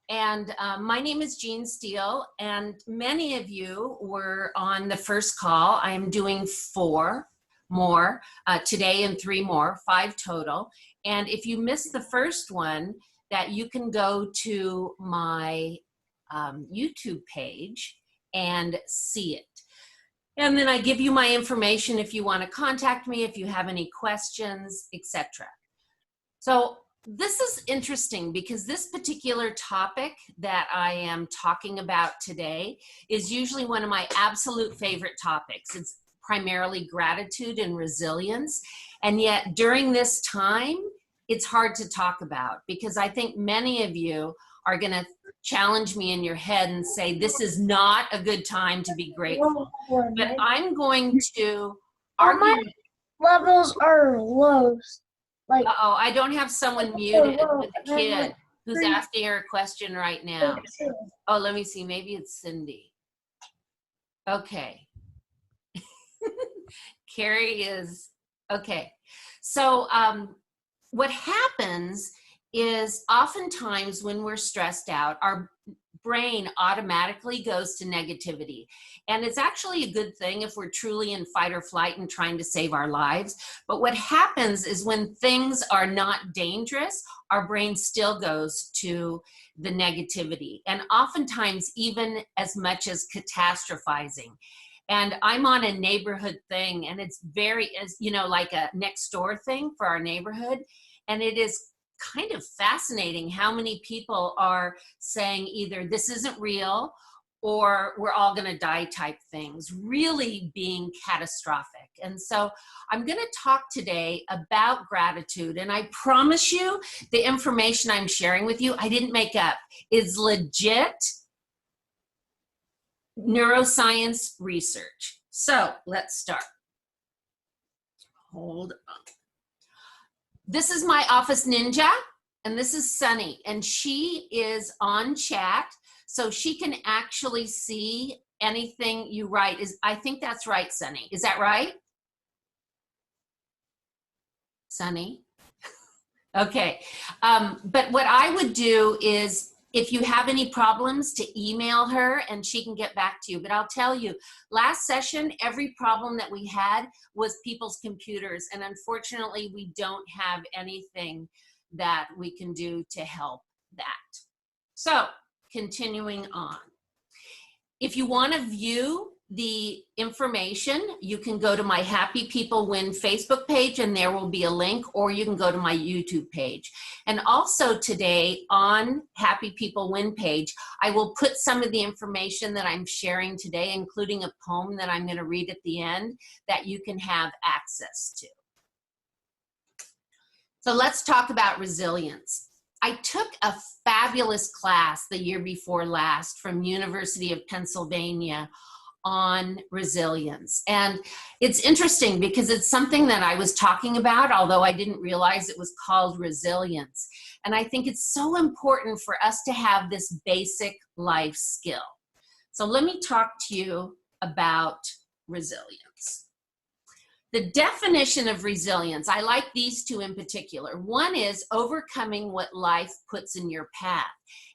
And my name is Jean Steele, and many of you were on the first call. I'm doing 4 more today and 3 more, 5 total. And if you missed the first one, that you can go to my YouTube page and see it. And then I give you my information if you want to contact me, if you have any questions, etc. So this is interesting because this particular topic that I am talking about today is usually one of my absolute favorite topics. It's primarily gratitude and resilience. And yet during this time, it's hard to talk about because I think many of you are going to challenge me in your head and say, this is not a good time to be grateful. But I'm going to argue. My levels are low. Uh-oh, I don't have someone muted with a kid who's asking her a question right now. Oh, let me see. Maybe it's Cindy. Okay. Carrie is, okay. So what happens is oftentimes when we're stressed out, our brain automatically goes to negativity. And it's actually a good thing if we're truly in fight or flight and trying to save our lives. But what happens is when things are not dangerous, our brain still goes to the negativity. And oftentimes even as much as catastrophizing. And I'm on a neighborhood thing, and it's very, you know, like a next door thing for our neighborhood. And it is kind of fascinating how many people are saying either this isn't real or we're all going to die type things, really being catastrophic. And so I'm going to talk today about gratitude. And I promise you the information I'm sharing with you, I didn't make up, is legit neuroscience research. So let's start. Hold on. This is my office ninja, and this is Sunny, and she is on chat, so she can actually see anything you write. I think that's right, Sunny. Is that right? Sunny? Okay. But what I would do is, if you have any problems, to email her and she can get back to you. But I'll tell you, last session, every problem that we had was people's computers. And unfortunately, we don't have anything that we can do to help that. So continuing on. If you want to view the information, you can go to my Happy People Win Facebook page and there will be a link, or you can go to my YouTube page. And also today on Happy People Win page, I will put some of the information that I'm sharing today, including a poem that I'm going to read at the end that you can have access to. So let's talk about resilience. I took a fabulous class the year before last from University of Pennsylvania on resilience. And it's interesting because it's something that I was talking about, although I didn't realize it was called resilience. And I think it's so important for us to have this basic life skill. So let me talk to you about resilience. The definition of resilience, I like these two in particular. One is overcoming what life puts in your path.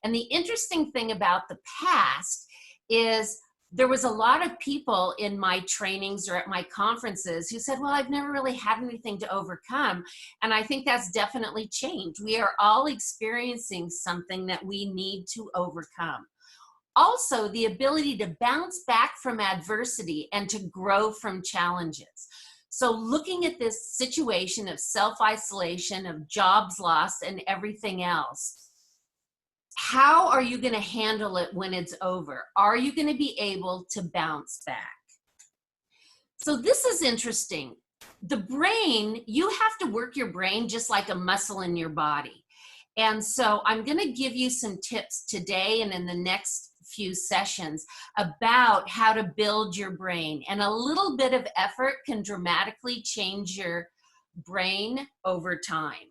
And the interesting thing about the past is there was a lot of people in my trainings or at my conferences who said, well, I've never really had anything to overcome. And I think that's definitely changed. We are all experiencing something that we need to overcome. Also, the ability to bounce back from adversity and to grow from challenges. So looking at this situation of self-isolation, of jobs lost and everything else, how are you going to handle it when it's over? Are you going to be able to bounce back? So this is interesting. The brain, you have to work your brain just like a muscle in your body. And so I'm going to give you some tips today and in the next few sessions about how to build your brain. And a little bit of effort can dramatically change your brain over time.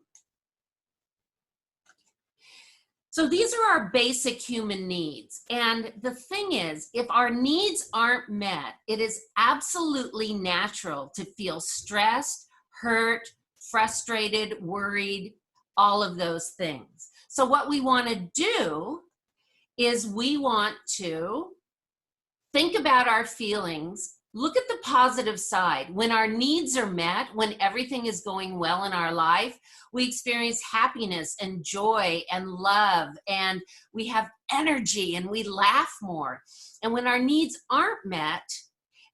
So these are our basic human needs. And the thing is, if our needs aren't met, it is absolutely natural to feel stressed, hurt, frustrated, worried, all of those things. So what we want to do is we want to think about our feelings, look at the positive side. When our needs are met, when everything is going well in our life, we experience happiness and joy and love, and we have energy and we laugh more. And when our needs aren't met,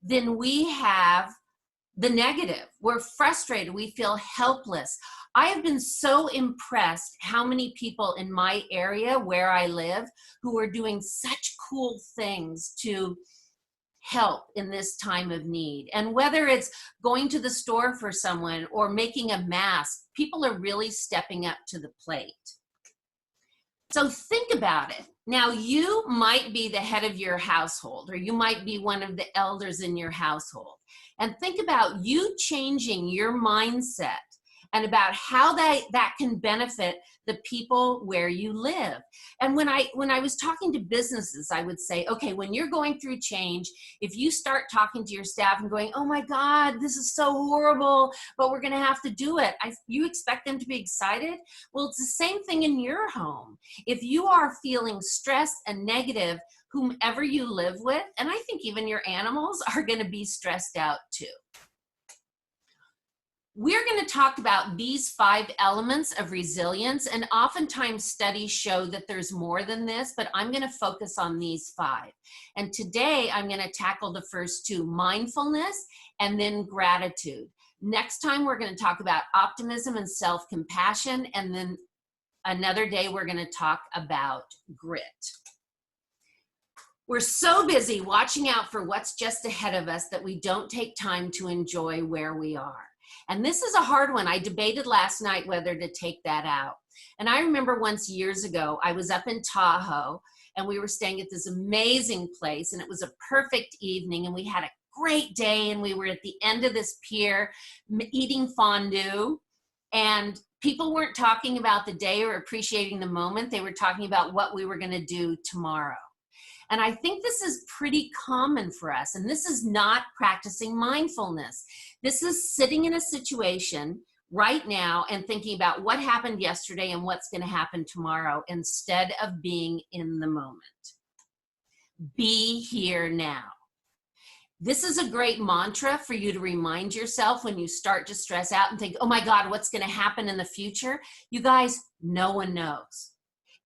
then we have the negative. We're frustrated. We feel helpless. I have been so impressed how many people in my area where I live who are doing such cool things to help in this time of need. And whether it's going to the store for someone or making a mask, people are really stepping up to the plate. So think about it. Now, you might be the head of your household, or you might be one of the elders in your household. And think about you changing your mindset and about how that can benefit the people where you live. And when I was talking to businesses, I would say, okay, when you're going through change, if you start talking to your staff and going, oh my God, this is so horrible, but we're gonna have to do it, you expect them to be excited? Well, it's the same thing in your home. If you are feeling stressed and negative, whomever you live with, and I think even your animals are gonna be stressed out too. We're going to talk about these 5 elements of resilience, and oftentimes studies show that there's more than this, but I'm going to focus on these 5. And today I'm going to tackle the first 2, mindfulness and then gratitude. Next time we're going to talk about optimism and self-compassion, and then another day we're going to talk about grit. We're so busy watching out for what's just ahead of us that we don't take time to enjoy where we are. And this is a hard one. I debated last night whether to take that out. And I remember once years ago, I was up in Tahoe and we were staying at this amazing place, and it was a perfect evening, and we had a great day, and we were at the end of this pier eating fondue, and people weren't talking about the day or appreciating the moment. They were talking about what we were going to do tomorrow. And I think this is pretty common for us. And this is not practicing mindfulness. This is sitting in a situation right now and thinking about what happened yesterday and what's going to happen tomorrow instead of being in the moment. Be here now. This is a great mantra for you to remind yourself when you start to stress out and think, oh my God, what's going to happen in the future? You guys, no one knows.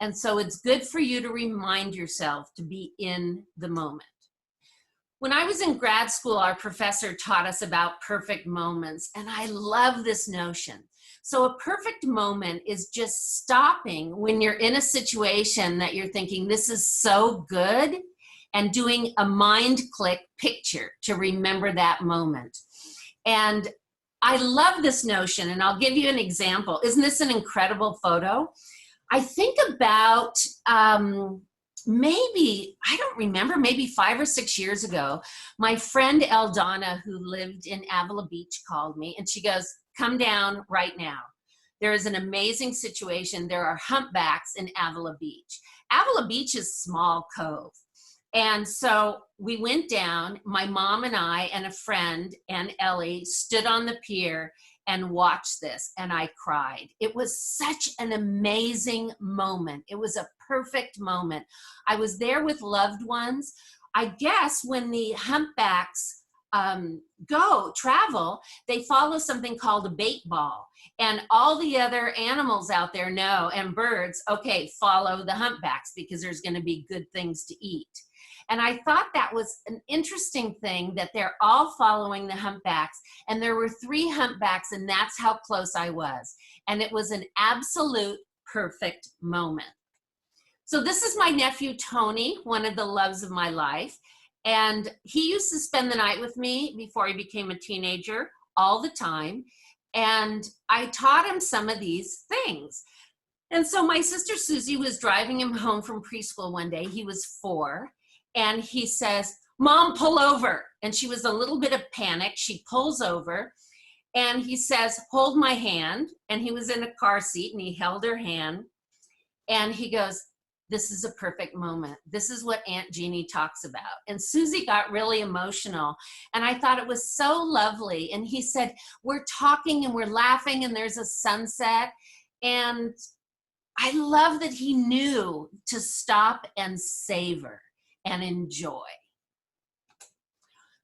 And so it's good for you to remind yourself to be in the moment. When I was in grad school, our professor taught us about perfect moments, and I love this notion. So a perfect moment is just stopping when you're in a situation that you're thinking, this is so good, and doing a mind click picture to remember that moment. And I love this notion, and I'll give you an example. Isn't this an incredible photo? I think about maybe, I don't remember, maybe 5 or 6 years ago, my friend Eldana, who lived in Avila Beach, called me, and she goes, come down right now. There is an amazing situation. There are humpbacks in Avila Beach. Avila Beach is small cove. And so we went down, my mom and I and a friend and Ellie stood on the pier and watched this, and I cried. It was such an amazing moment. It was a perfect moment. I was there with loved ones. I guess when the humpbacks travel, they follow something called a bait ball. And all the other animals out there know, and birds, okay, follow the humpbacks because there's going to be good things to eat. And I thought that was an interesting thing, that they're all following the humpbacks. And there were 3 humpbacks, and that's how close I was. And it was an absolute perfect moment. So this is my nephew, Tony, one of the loves of my life. And he used to spend the night with me before he became a teenager all the time. And I taught him some of these things. And so my sister Susie was driving him home from preschool one day. He was 4. And he says, Mom, pull over. And she was a little bit of panic. She pulls over and he says, hold my hand. And he was in a car seat and he held her hand. And he goes, this is a perfect moment. This is what Aunt Jeannie talks about. And Susie got really emotional. And I thought it was so lovely. And he said, we're talking and we're laughing and there's a sunset. And I love that he knew to stop and savor and enjoy.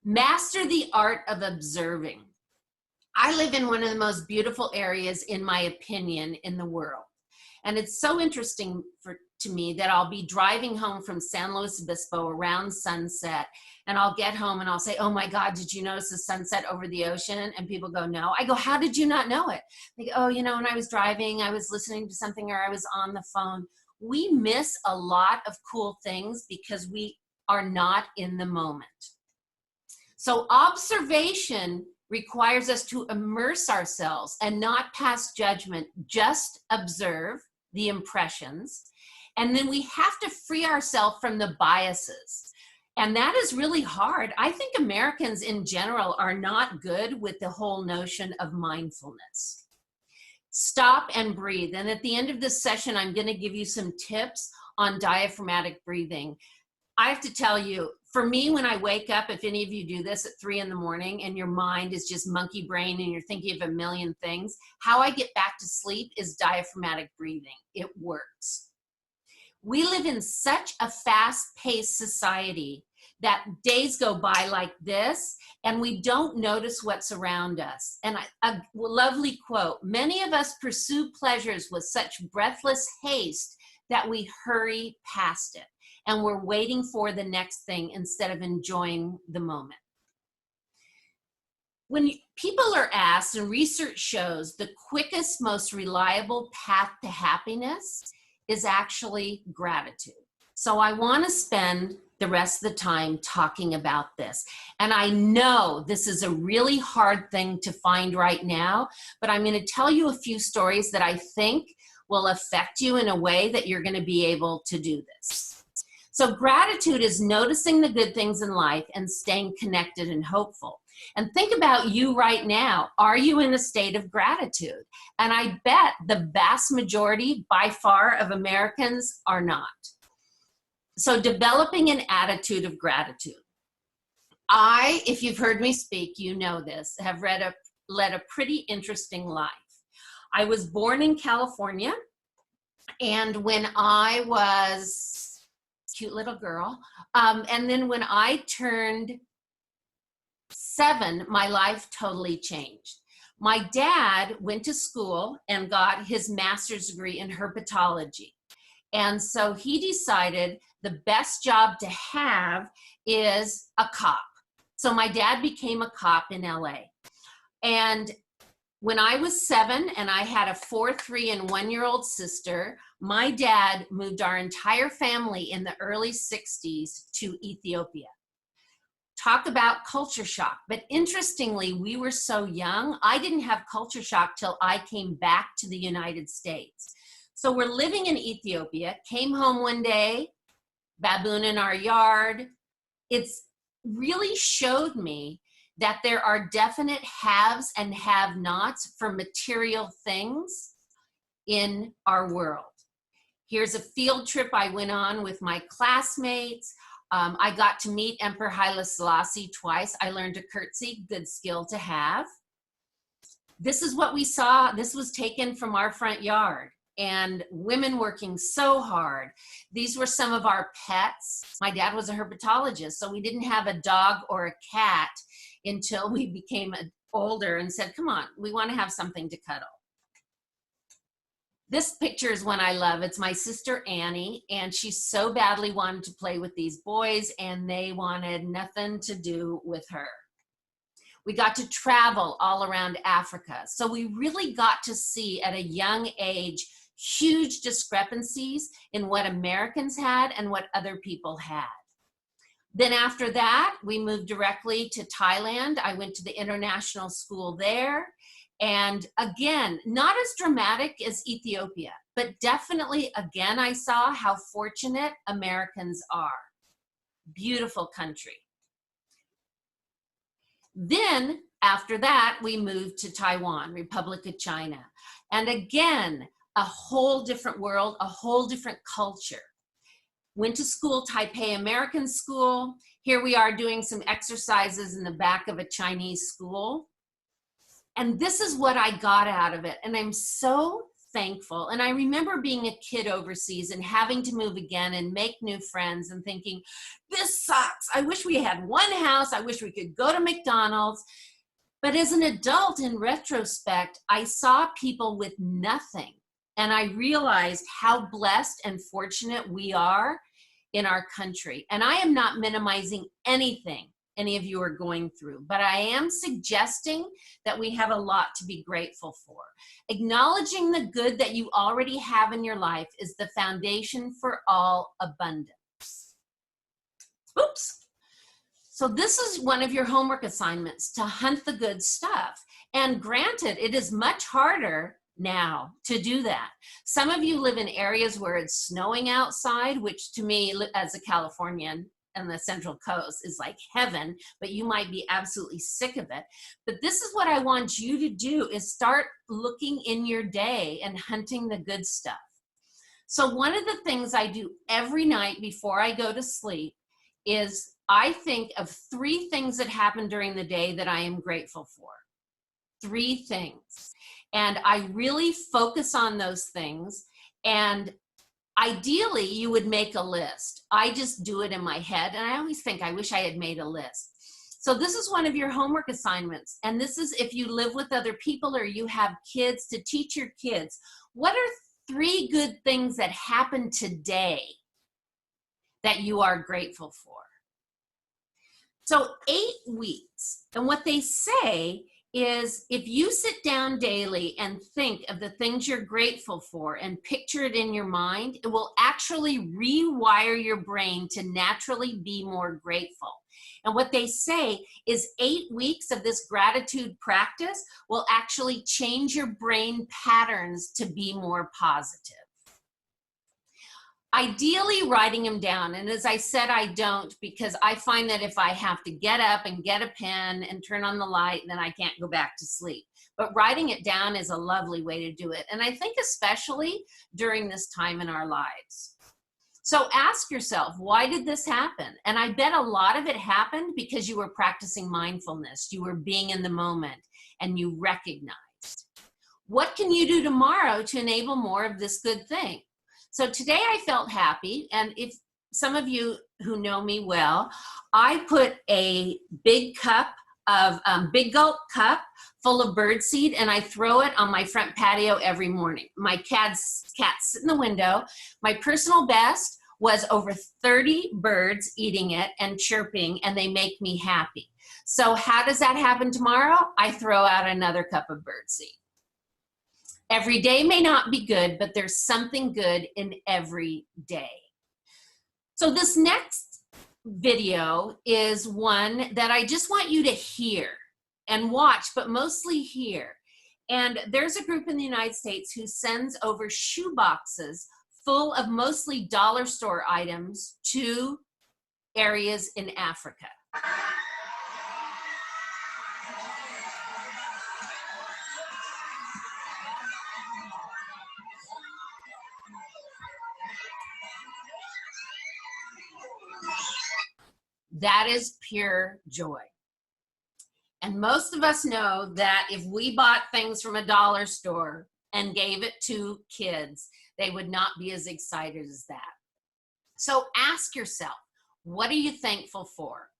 Master the art of observing. I live in one of the most beautiful areas, in my opinion, in the world. And it's so interesting to me that I'll be driving home from San Luis Obispo around sunset, and I'll get home and I'll say, oh my God, did you notice the sunset over the ocean? And people go, no. I go, how did you not know it? They go, oh, you know, when I was driving, I was listening to something, or I was on the phone. We miss a lot of cool things because we are not in the moment. So observation requires us to immerse ourselves and not pass judgment, just observe the impressions. And then we have to free ourselves from the biases. And that is really hard. I think Americans in general are not good with the whole notion of mindfulness. Stop and breathe. And at the end of this session, I'm going to give you some tips on diaphragmatic breathing. I have to tell you, for me, when I wake up, if any of you do this at 3 in the morning and your mind is just monkey brain and you're thinking of a million things, how I get back to sleep is diaphragmatic breathing. It works. We live in such a fast-paced society that days go by like this and we don't notice what's around us. And a lovely quote, many of us pursue pleasures with such breathless haste that we hurry past it. And we're waiting for the next thing instead of enjoying the moment. When people are asked, and research shows, the quickest, most reliable path to happiness is actually gratitude. So I want to spend the rest of the time talking about this. And I know this is a really hard thing to find right now, but I'm going to tell you a few stories that I think will affect you in a way that you're going to be able to do this. So gratitude is noticing the good things in life and staying connected and hopeful. And think about you right now. Are you in a state of gratitude? And I bet the vast majority, by far, of Americans are not. So developing an attitude of gratitude. I, if you've heard me speak, you know this, have led a pretty interesting life. I was born in California, and when I was cute little girl. And then when I turned 7, my life totally changed. My dad went to school and got his master's degree in herpetology. And so he decided the best job to have is a cop. So my dad became a cop in LA. And when I was 7 and I had a 4, 3, and 1-year-old sister, my dad moved our entire family in the early 60s to Ethiopia. Talk about culture shock. But interestingly, we were so young, I didn't have culture shock till I came back to the United States. So we're living in Ethiopia, came home one day, baboon in our yard. It's really showed me that there are definite haves and have-nots for material things in our world. Here's a field trip I went on with my classmates. I got to meet Emperor Haile Selassie twice. I learned to curtsy, good skill to have. This is what we saw. This was taken from our front yard, and women working so hard. These were some of our pets. My dad was a herpetologist, so we didn't have a dog or a cat until we became older and said, come on, we want to have something to cuddle. This picture is one I love. It's my sister Annie, and she so badly wanted to play with these boys, and they wanted nothing to do with her. We got to travel all around Africa. So we really got to see at a young age huge discrepancies in what Americans had and what other people had. Then after that, we moved directly to Thailand. I went to the international school there. And again, not as dramatic as Ethiopia, but definitely, again, I saw how fortunate Americans are. Beautiful country. Then after that, we moved to Taiwan, Republic of China. And again, a whole different world, a whole different culture. Went to school, Taipei American School. Here we are doing some exercises in the back of a Chinese school. And this is what I got out of it. And I'm so thankful. And I remember being a kid overseas and having to move again and make new friends and thinking, this sucks. I wish we had one house. I wish we could go to McDonald's. But as an adult, in retrospect, I saw people with nothing. And I realized how blessed and fortunate we are in our country. And I am not minimizing anything any of you are going through, but I am suggesting that we have a lot to be grateful for. Acknowledging the good that you already have in your life is the foundation for all abundance. Oops. So this is one of your homework assignments, to hunt the good stuff. And granted, it is much harder now to do that. Some of you live in areas where it's snowing outside, which to me, as a Californian and the Central Coast, is like heaven, but you might be absolutely sick of it. But this is what I want you to do, is start looking in your day and hunting the good stuff. So one of the things I do every night before I go to sleep is I think of 3 things that happened during the day that I am grateful for. 3 things. And I really focus on those things. And ideally, you would make a list. I just do it in my head. And I always think, I wish I had made a list. So this is one of your homework assignments. And this is if you live with other people or you have kids, to teach your kids. What are 3 good things that happened today that you are grateful for? So 8 weeks. And what they say is, if you sit down daily and think of the things you're grateful for and picture it in your mind, it will actually rewire your brain to naturally be more grateful. And what they say is 8 weeks of this gratitude practice will actually change your brain patterns to be more positive. Ideally, writing them down. And as I said, I don't, because I find that if I have to get up and get a pen and turn on the light, then I can't go back to sleep. But writing it down is a lovely way to do it. And I think especially during this time in our lives. So ask yourself, why did this happen? And I bet a lot of it happened because you were practicing mindfulness. You were being in the moment and you recognized. What can you do tomorrow to enable more of this good thing? So today I felt happy, and if some of you who know me well, I put a big cup of, big gulp cup full of birdseed, and I throw it on my front patio every morning. My cats sit in the window. My personal best was over 30 birds eating it and chirping, and they make me happy. So how does that happen tomorrow? I throw out another cup of birdseed. Every day may not be good, but there's something good in every day. So this next video is one that I just want you to hear and watch, but mostly hear. And there's a group in the United States who sends over shoe boxes full of mostly dollar store items to areas in Africa. That is pure joy. And most of us know that if we bought things from a dollar store and gave it to kids, they would not be as excited as that. So ask yourself, what are you thankful for?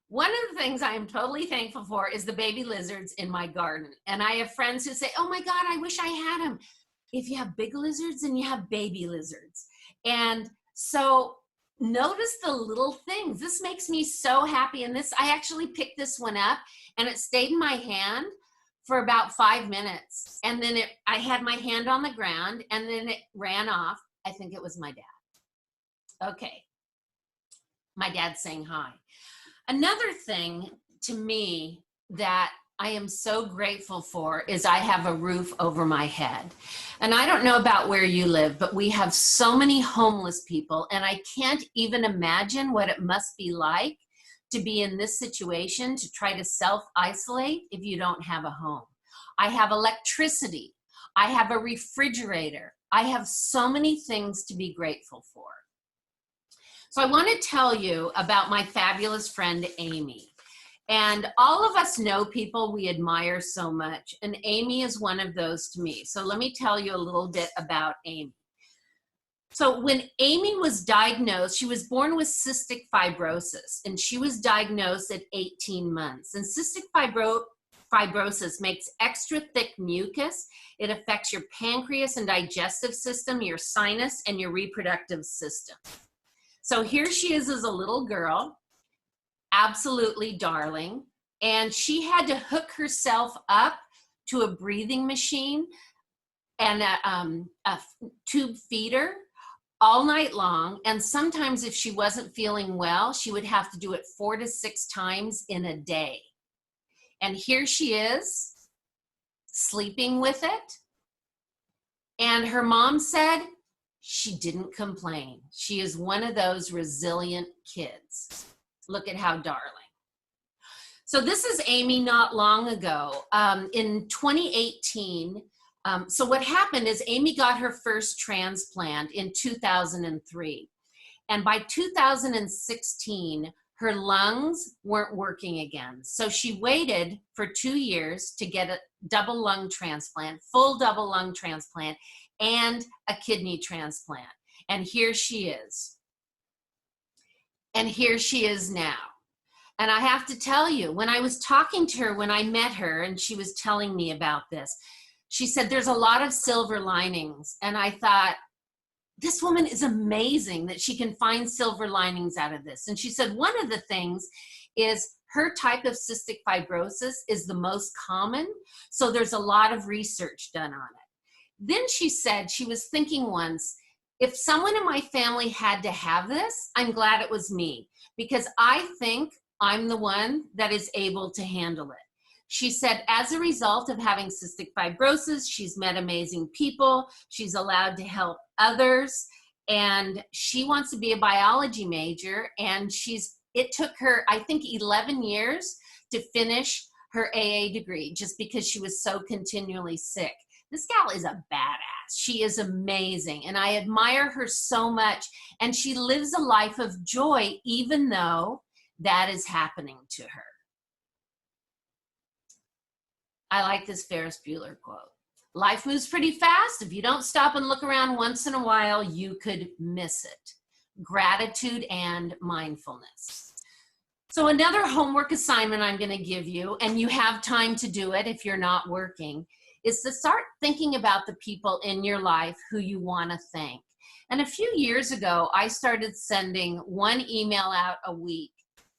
One of the things I am totally thankful for is the baby lizards in my garden. And I have friends who say, oh my God, I wish I had them. If you have big lizards, then you have baby lizards. And so notice the little things. This makes me so happy. And this, I actually picked this one up and it stayed in my hand for about 5 minutes. And then I had my hand on the ground and then it ran off. I think it was my dad. Okay. My dad's saying hi. Another thing to me that I am so grateful for is I have a roof over my head. And I don't know about where you live, but we have so many homeless people, and I can't even imagine what it must be like to be in this situation, to try to self-isolate if you don't have a home. I have electricity. I have a refrigerator. I have so many things to be grateful for. So I want to tell you about my fabulous friend, Amy. And all of us know people we admire so much, and Amy is one of those to me. So let me tell you a little bit about Amy. So when Amy was diagnosed, she was born with cystic fibrosis, and she was diagnosed at 18 months. And cystic fibrosis makes extra thick mucus. It affects your pancreas and digestive system, your sinus, and your reproductive system. So here she is as a little girl, absolutely darling, and she had to hook herself up to a breathing machine and a tube feeder all night long. And sometimes if she wasn't feeling well, she would have to do it 4 to 6 times in a day. And here she is, sleeping with it. And her mom said she didn't complain. She is one of those resilient kids. Look at how darling. So this is Amy not long ago. In 2018, so what happened is Amy got her first transplant in 2003. And by 2016, her lungs weren't working again. So she waited for 2 years to get a double lung transplant, full double lung transplant, and a kidney transplant. And here she is. And here she is now. And I have to tell you, when I was talking to her, when I met her, and she was telling me about this, she said, there's a lot of silver linings. And I thought, this woman is amazing that she can find silver linings out of this. And she said, one of the things is her type of cystic fibrosis is the most common. So there's a lot of research done on it. Then she said she was thinking once, if someone in my family had to have this, I'm glad it was me, because I think I'm the one that is able to handle it. She said, as a result of having cystic fibrosis, she's met amazing people. She's allowed to help others. And she wants to be a biology major. And it took her, I think, 11 years to finish her AA degree just because she was so continually sick. This gal is a badass. She is amazing. And I admire her so much. And she lives a life of joy, even though that is happening to her. I like this Ferris Bueller quote. Life moves pretty fast. If you don't stop and look around once in a while, you could miss it. Gratitude and mindfulness. So another homework assignment I'm going to give you, and you have time to do it if you're not working, is to start thinking about the people in your life who you want to thank. And a few years ago, I started sending one email out a week,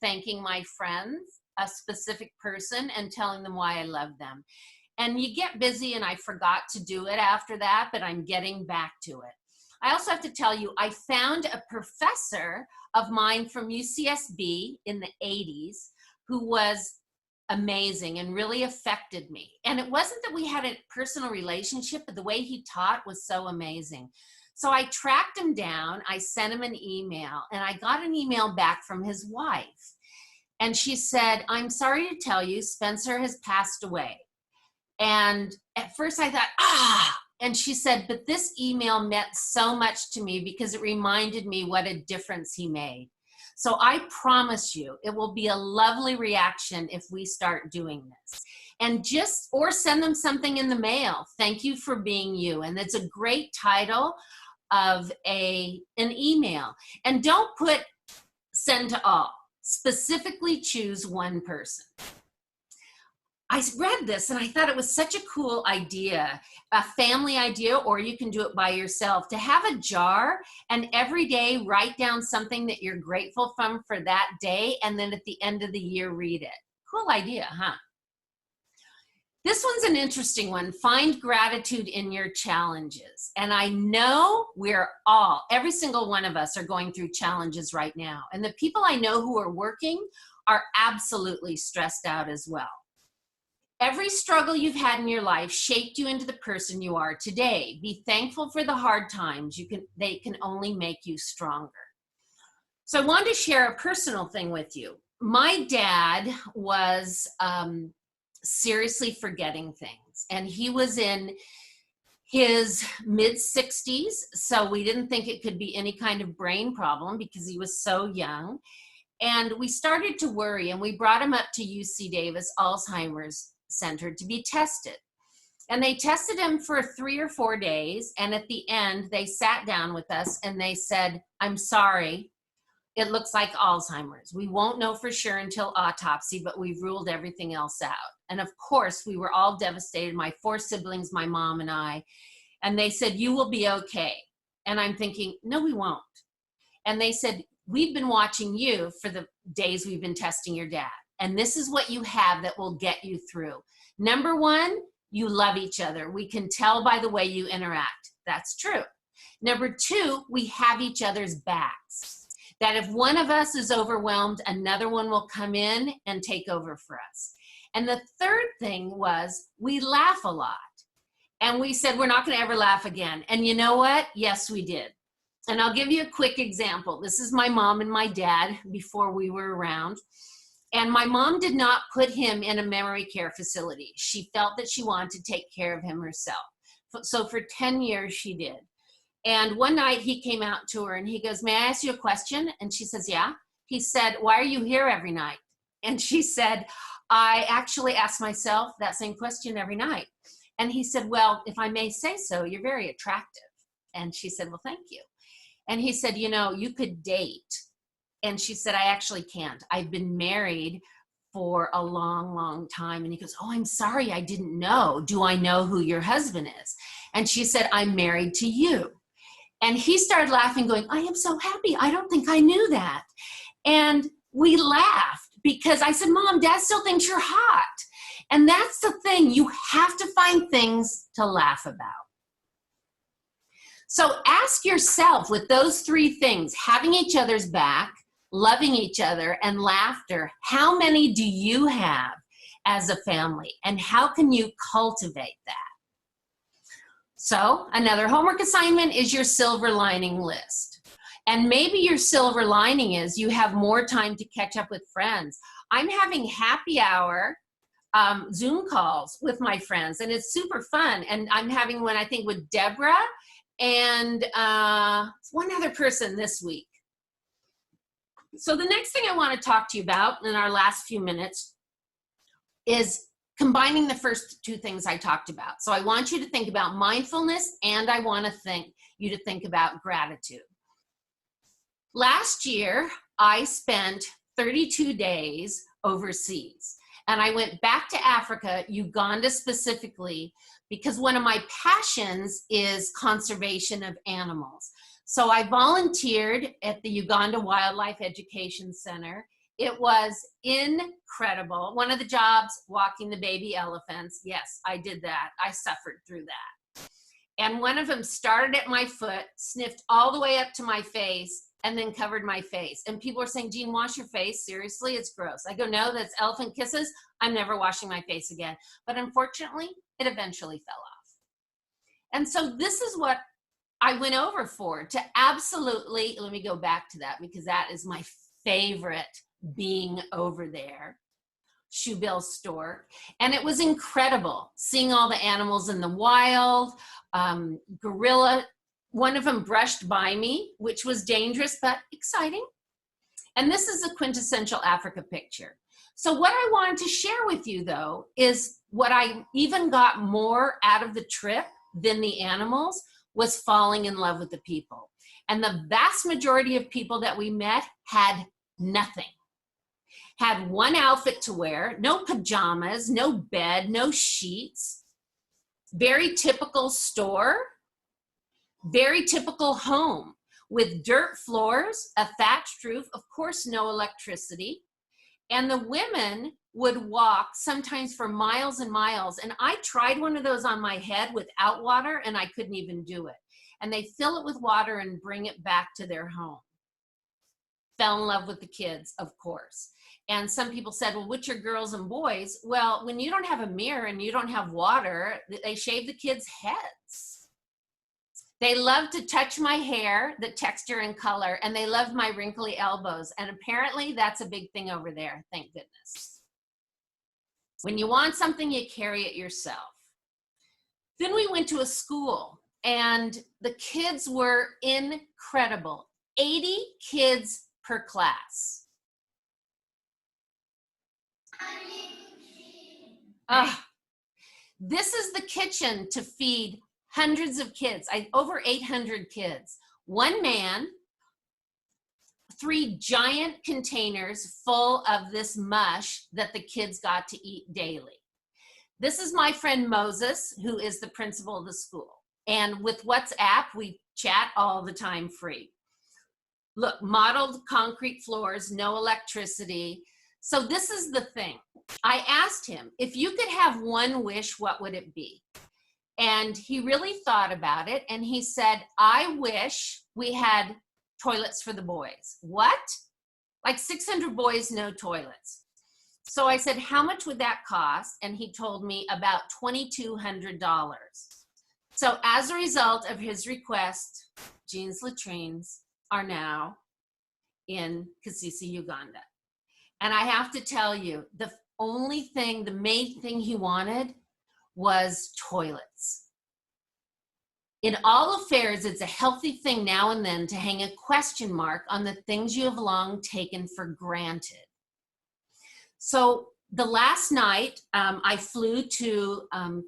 thanking my friends, a specific person, and telling them why I love them. And you get busy, and I forgot to do it after that, but I'm getting back to it. I also have to tell you, I found a professor of mine from UCSB in the 80s who was amazing and really affected me. And it wasn't that we had a personal relationship, but the way he taught was so amazing. So I tracked him down, I sent him an email, and I got an email back from his wife. And she said, I'm sorry to tell you, Spencer has passed away. And at first I thought, and she said, but this email meant so much to me because it reminded me what a difference he made. So I promise you, it will be a lovely reaction if we start doing this. And or send them something in the mail. Thank you for being you. And it's a great title of an email. And don't put send to all. Specifically choose one person. I read this and I thought it was such a cool idea, a family idea, or you can do it by yourself, to have a jar and every day write down something that you're grateful for that day, and then at the end of the year read it. Cool idea, huh? This one's an interesting one. Find gratitude in your challenges. And I know every single one of us are going through challenges right now. And the people I know who are working are absolutely stressed out as well. Every struggle you've had in your life shaped you into the person you are today. Be thankful for the hard times. They can only make you stronger. So I wanted to share a personal thing with you. My dad was seriously forgetting things, and he was in his mid-60s, so we didn't think it could be any kind of brain problem because he was so young. And we started to worry, and we brought him up to UC Davis Alzheimer's Center to be tested. And they tested him for 3 or 4 days. And at the end, they sat down with us and they said, I'm sorry, it looks like Alzheimer's. We won't know for sure until autopsy, but we've ruled everything else out. And of course, we were all devastated, my 4 siblings, my mom and I. And they said, you will be okay. And I'm thinking, no, we won't. And they said, we've been watching you for the days we've been testing your dad. And this is what you have that will get you through. Number 1, you love each other. We can tell by the way you interact. That's true. Number 2, we have each other's backs. That if one of us is overwhelmed, another one will come in and take over for us. And the third thing was we laugh a lot. And we said, we're not going to ever laugh again. And you know what? Yes, we did. And I'll give you a quick example. This is my mom and my dad before we were around. And my mom did not put him in a memory care facility. She felt that she wanted to take care of him herself. So for 10 years, she did. And one night he came out to her and he goes, may I ask you a question? And she says, yeah. He said, why are you here every night? And she said, I actually ask myself that same question every night. And he said, well, if I may say so, you're very attractive. And she said, well, thank you. And he said, you know, you could date. And she said, I actually can't. I've been married for a long, long time. And he goes, oh, I'm sorry, I didn't know. Do I know who your husband is? And she said, I'm married to you. And he started laughing, going, I am so happy. I don't think I knew that. And we laughed because I said, Mom, Dad still thinks you're hot. And that's the thing. You have to find things to laugh about. So ask yourself, with those 3 things, having each other's back, loving each other, and laughter, how many do you have as a family? And how can you cultivate that? So another homework assignment is your silver lining list. And maybe your silver lining is you have more time to catch up with friends. I'm having happy hour Zoom calls with my friends, and it's super fun. And I'm having one, I think, with Deborah and one other person this week. So the next thing I want to talk to you about in our last few minutes is combining the first 2 things I talked about. So I want you to think about mindfulness, and I want you to think about gratitude. Last year, I spent 32 days overseas. And I went back to Africa, Uganda specifically, because one of my passions is conservation of animals. So I volunteered at the Uganda Wildlife Education Center. It was incredible. One of the jobs, walking the baby elephants. Yes, I did that. I suffered through that. And one of them started at my foot, sniffed all the way up to my face, and then covered my face. And people were saying, Jean, wash your face. Seriously, it's gross. I go, no, that's elephant kisses. I'm never washing my face again. But unfortunately, it eventually fell off. And so this is what I went over for, to absolutely, let me go back to that because that is my favorite being over there, shoebill stork. And it was incredible seeing all the animals in the wild, gorilla. One of them brushed by me, which was dangerous but exciting. And this is a quintessential Africa picture. So what I wanted to share with you, though, is what I even got more out of the trip than the animals was falling in love with the people. And the vast majority of people that we met had nothing. Had one outfit to wear, no pajamas, no bed, no sheets. Very typical store. Very typical home with dirt floors, a thatched roof, of course, no electricity. And the women would walk sometimes for miles and miles. And I tried one of those on my head without water, and I couldn't even do it. And they fill it with water and bring it back to their home. Fell in love with the kids, of course. And some people said, well, which are girls and boys? Well, when you don't have a mirror and you don't have water, they shave the kids' heads. They loved to touch my hair, the texture and color, and they loved my wrinkly elbows. And apparently that's a big thing over there, thank goodness. When you want something, you carry it yourself. Then we went to a school, and the kids were incredible. 80 kids per class. Ah, this is the kitchen to feed hundreds of kids, over 800 kids. One man, 3 giant containers full of this mush that the kids got to eat daily. This is my friend Moses, who is the principal of the school. And with WhatsApp, we chat all the time free. Look, modeled concrete floors, no electricity. So this is the thing. I asked him, if you could have one wish, what would it be? And he really thought about it. And he said, I wish we had toilets for the boys. What? Like 600 boys, no toilets. So I said, how much would that cost? And he told me about $2,200. So as a result of his request, Jean's latrines are now in Kasese, Uganda. And I have to tell you, the main thing he wanted was toilets. In all affairs, it's a healthy thing now and then to hang a question mark on the things you have long taken for granted. So the last night, I flew to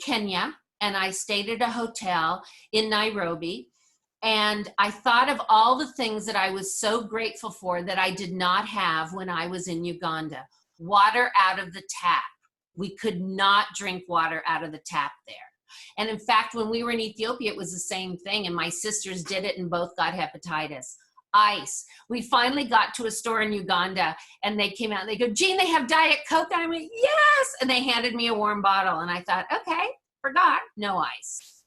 Kenya, and I stayed at a hotel in Nairobi. And I thought of all the things that I was so grateful for that I did not have when I was in Uganda. Water out of the tap. We could not drink water out of the tap there. And in fact, when we were in Ethiopia, it was the same thing. And my sisters did it and both got hepatitis. Ice. We finally got to a store in Uganda and they came out and they go, Jean, they have Diet Coke. And I went, yes. And they handed me a warm bottle. And I thought, okay, forgot, no ice.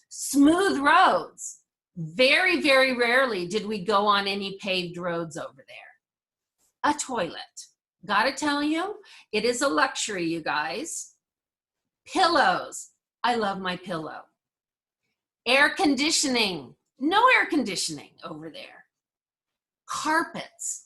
Smooth roads. Very, very rarely did we go on any paved roads over there. A toilet. Gotta tell you, it is a luxury, you guys. Pillows. I love my pillow. Air conditioning. No air conditioning over there. Carpets.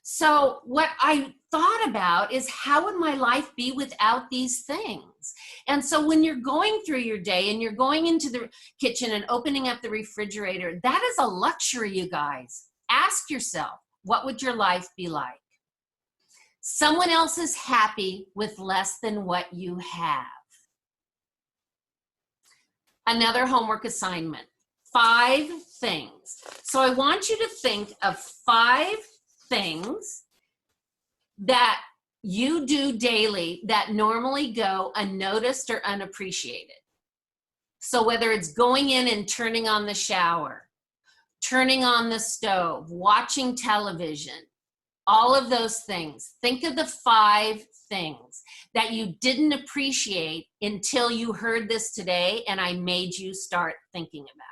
So what I thought about is, how would my life be without these things? And so when you're going through your day and you're going into the kitchen and opening up the refrigerator, that is a luxury, you guys. Ask yourself, what would your life be like? Someone else is happy with less than what you have. Another homework assignment, 5 things. So I want you to think of 5 things that you do daily that normally go unnoticed or unappreciated. So whether it's going in and turning on the shower, turning on the stove, watching television, all of those things. Think of the 5 things that you didn't appreciate until you heard this today and I made you start thinking about it.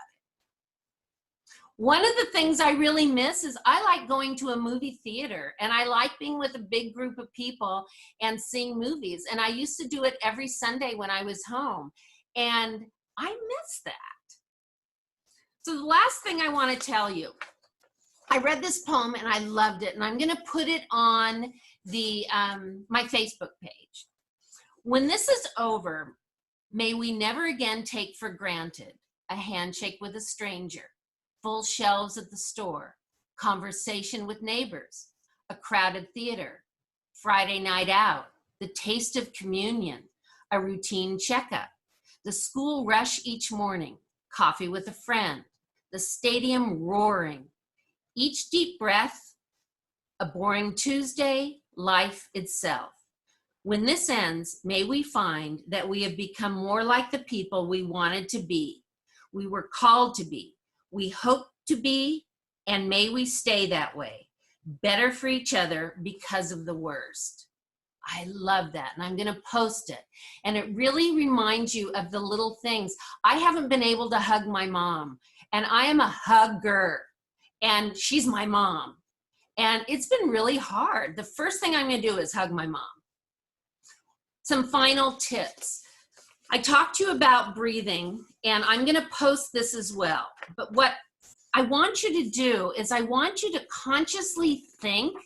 One of the things I really miss is I like going to a movie theater and I like being with a big group of people and seeing movies. And I used to do it every Sunday when I was home. And I miss that. So the last thing I want to tell you, I read this poem and I loved it, and I'm going to put it on the my Facebook page. When this is over, may we never again take for granted a handshake with a stranger, full shelves at the store, conversation with neighbors, a crowded theater, Friday night out, the taste of communion, a routine checkup, the school rush each morning, coffee with a friend, the stadium roaring, each deep breath, a boring Tuesday, life itself. When this ends, may we find that we have become more like the people we wanted to be, we were called to be, we hope to be, and may we stay that way, better for each other because of the worst. I love that, and I'm going to post it. And it really reminds you of the little things. I haven't been able to hug my mom, and I am a hugger. And she's my mom. And it's been really hard. The first thing I'm going to do is hug my mom. Some final tips. I talked to you about breathing, and I'm going to post this as well. But what I want you to do is I want you to consciously think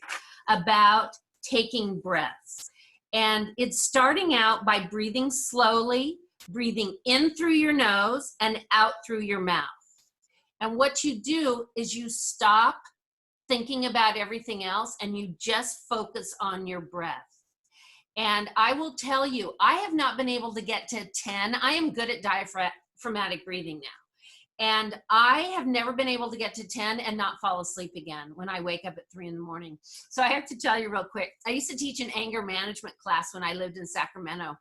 about taking breaths. And it's starting out by breathing slowly, breathing in through your nose and out through your mouth. And what you do is you stop thinking about everything else and you just focus on your breath. And I will tell you, I have not been able to get to 10. I am good at diaphragmatic breathing now. And I have never been able to get to 10 and not fall asleep again when I wake up at 3 in the morning. So I have to tell you real quick, I used to teach an anger management class when I lived in Sacramento.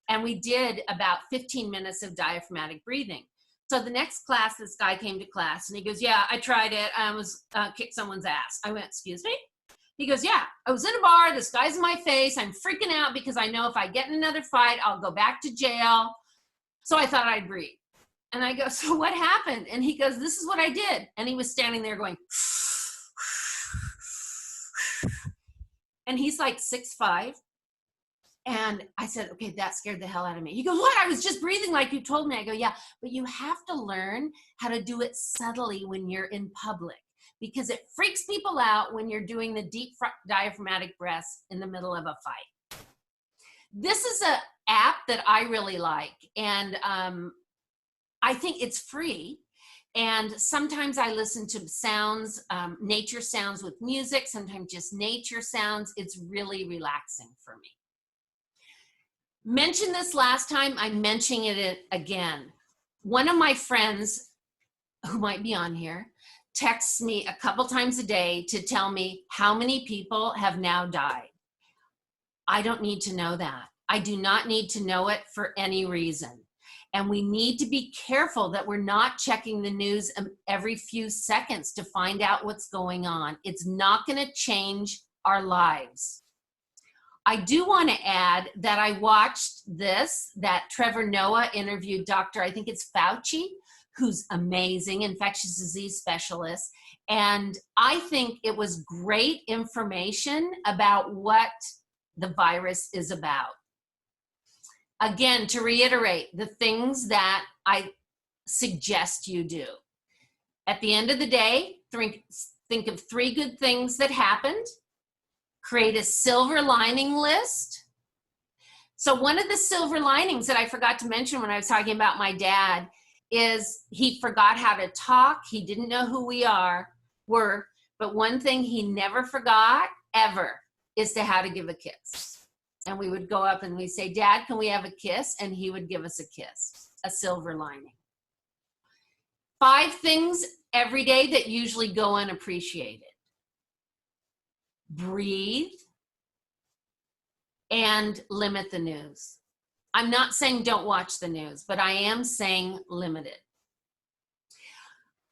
And we did about 15 minutes of diaphragmatic breathing. So the next class, this guy came to class and he goes, yeah, I tried it. I almost kicked someone's ass. I went, excuse me? He goes, yeah, I was in a bar. This guy's in my face. I'm freaking out because I know if I get in another fight, I'll go back to jail. So I thought I'd breathe. And I go, so what happened? And he goes, this is what I did. And he was standing there going, and he's like 6'5". And I said, okay, that scared the hell out of me. He goes, what? I was just breathing like you told me. I go, yeah, but you have to learn how to do it subtly when you're in public, because it freaks people out when you're doing the deep diaphragmatic breaths in the middle of a fight. This is an app that I really like. And I think it's free. And sometimes I listen to sounds, nature sounds with music, sometimes just nature sounds. It's really relaxing for me. Mentioned this last time, I'm mentioning it again. One of my friends who might be on here texts me a couple times a day to tell me how many people have now died. I don't need to know that. I do not need to know it for any reason. And we need to be careful that we're not checking the news every few seconds to find out what's going on. It's not going to change our lives. I do want to add that I watched that Trevor Noah interviewed Dr. I think it's Fauci, who's amazing, infectious disease specialist. And I think it was great information about what the virus is about. Again, to reiterate, the things that I suggest you do. At the end of the day, think of 3 good things that happened. Create a silver lining list. So one of the silver linings that I forgot to mention when I was talking about my dad is he forgot how to talk. He didn't know who we were, but one thing he never forgot ever is how to give a kiss. And we would go up and we'd say, Dad, can we have a kiss? And he would give us a kiss, a silver lining. 5 things every day that usually go unappreciated. Breathe and limit the news. I'm not saying don't watch the news, but I am saying limit it.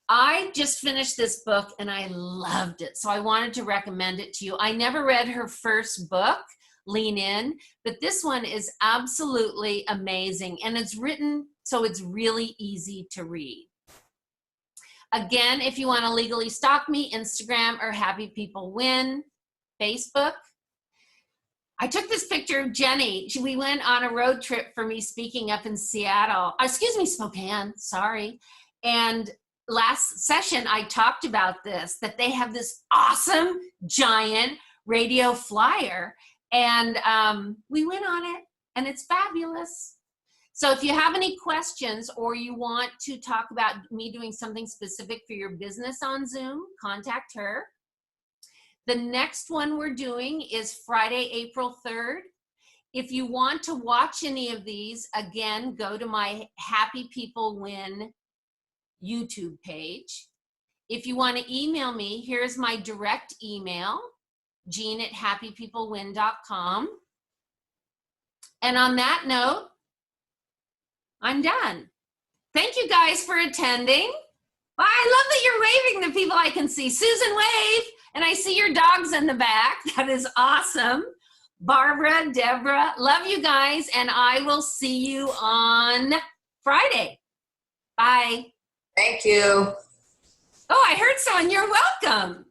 I just finished this book and I loved it, so I wanted to recommend it to you. I never read her first book, Lean In, but this one is absolutely amazing, and it's written so it's really easy to read. Again, if you want to legally stalk me, Instagram or Happy People Win, Facebook. I took this picture of Jenny. We went on a road trip for me speaking up in Seattle. Excuse me, Spokane, sorry. And last session, I talked about this, that they have this awesome, giant radio flyer. And we went on it, and it's fabulous. So if you have any questions or you want to talk about me doing something specific for your business on Zoom, contact her. The next one we're doing is Friday, April 3rd. If you want to watch any of these, again, go to my Happy People Win YouTube page. If you want to email me, here's my direct email, Jean@happypeoplewin.com. And on that note, I'm done. Thank you guys for attending. Well, I love that you're waving to people I can see. Susan, wave. And I see your dogs in the back. That is awesome. Barbara, Deborah, love you guys. And I will see you on Friday. Bye. Thank you. Oh, I heard someone. You're welcome.